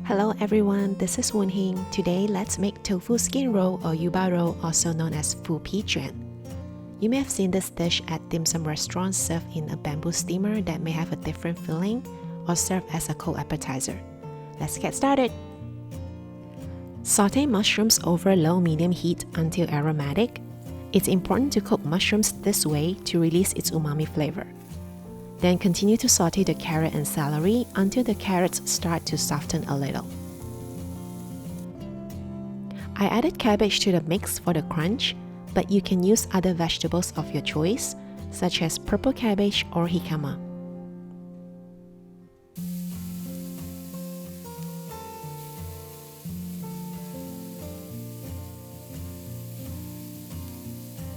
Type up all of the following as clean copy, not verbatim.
Hello everyone, this is woon.heng. Today let's make tofu skin roll or Yuba roll, also known as腐皮卷. You may have seen this dish at dim sum restaurants served in a bamboo steamer that may have a different filling or served as a cold appetizer. Let's get started. Saute mushrooms over low-medium heat until aromatic. It's important to cook mushrooms this way to release its umami flavor. Then continue to saute the carrot and celery until the carrots start to soften a little. I added cabbage to the mix for the crunch, but you can use other vegetables of your choice, such as purple cabbage or jicama.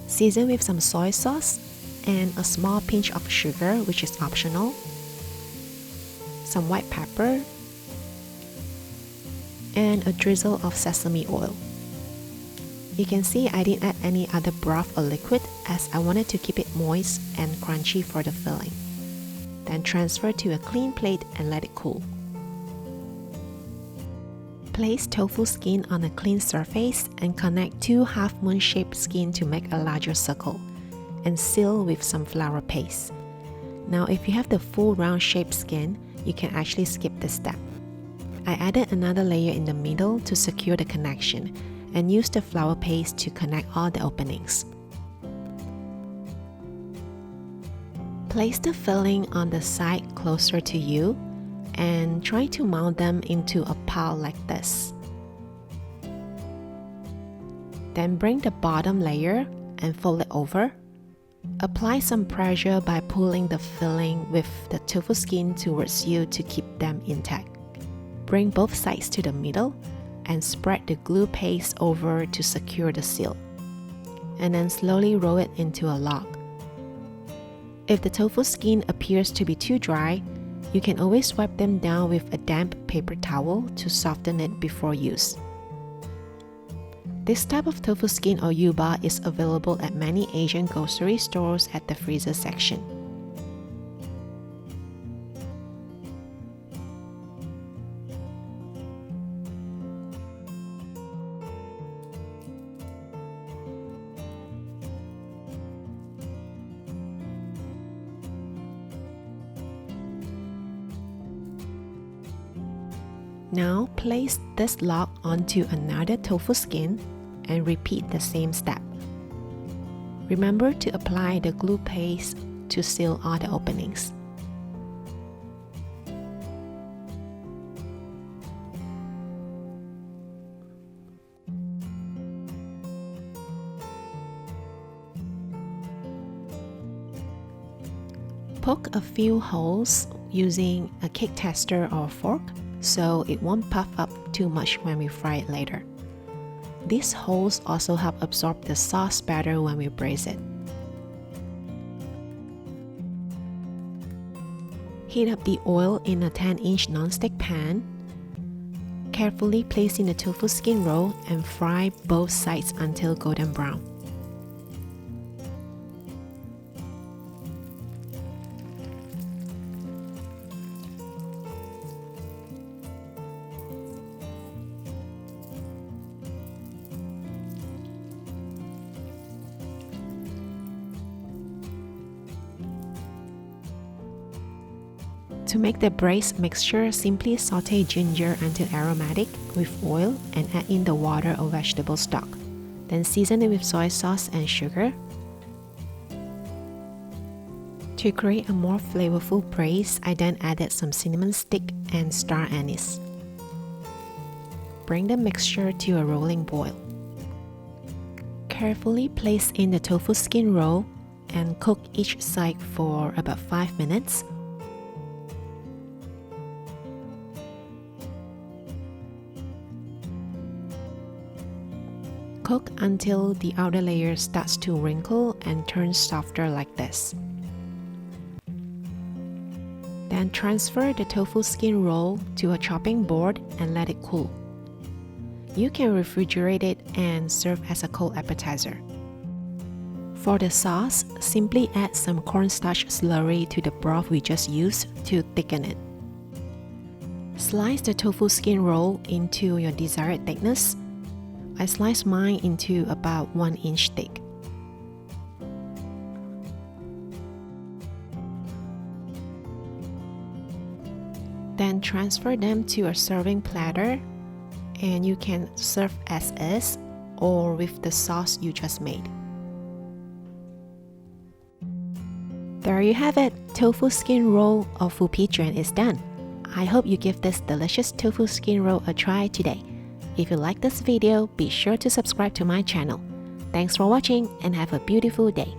Season with some soy sauce and a small pinch of sugar, which is optional, some white pepper, and a drizzle of sesame oil. You can see I didn't add any other broth or liquid as I wanted to keep it moist and crunchy for the filling. Then transfer to a clean plate and let it cool. Place tofu skin on a clean surface and connect two half-moon shaped skin to make a larger circle, and seal with some flour paste. Now if you have the full round shaped skin, you can actually skip this step. I added another layer in the middle to secure the connection and use the flour paste to connect all the openings. Place the filling on the side closer to you and try to mount them into a pile like this. Then bring the bottom layer and fold it over. Apply some pressure by pulling the filling with the tofu skin towards you to keep them intact. Bring both sides to the middle and spread the glue paste over to secure the seal. And then slowly roll it into a log. If the tofu skin appears to be too dry, you can always wipe them down with a damp paper towel to soften it before use. This type of tofu skin or yuba is available at many Asian grocery stores at the freezer section. Now place this log onto another tofu skin and repeat the same step. Remember to apply the glue paste to seal all the openings. Poke a few holes using a cake tester or fork so it won't puff up too much when we fry it later. These holes also help absorb the sauce better when we braise it. Heat up the oil in a 10-inch non-stick pan. Carefully place in the tofu skin roll and fry both sides until golden brown. To make the braised mixture, simply saute ginger until aromatic with oil and add in the water or vegetable stock. Then season it with soy sauce and sugar. To create a more flavorful braise, I then added some cinnamon stick and star anise. Bring the mixture to a rolling boil. Carefully place in the tofu skin roll and cook each side for about 5 minutes. Cook until the outer layer starts to wrinkle and turn softer like this. Then transfer the tofu skin roll to a chopping board and let it cool. You can refrigerate it and serve as a cold appetizer. For the sauce, simply add some cornstarch slurry to the broth we just used to thicken it. Slice the tofu skin roll into your desired thickness. I sliced mine into about 1 inch thick. Then transfer them to a serving platter, and you can serve as is or with the sauce you just made. There you have it, tofu skin roll of 腐皮卷 is done. I hope you give this delicious tofu skin roll a try today. If you like this video, be sure to subscribe to my channel. Thanks for watching and have a beautiful day.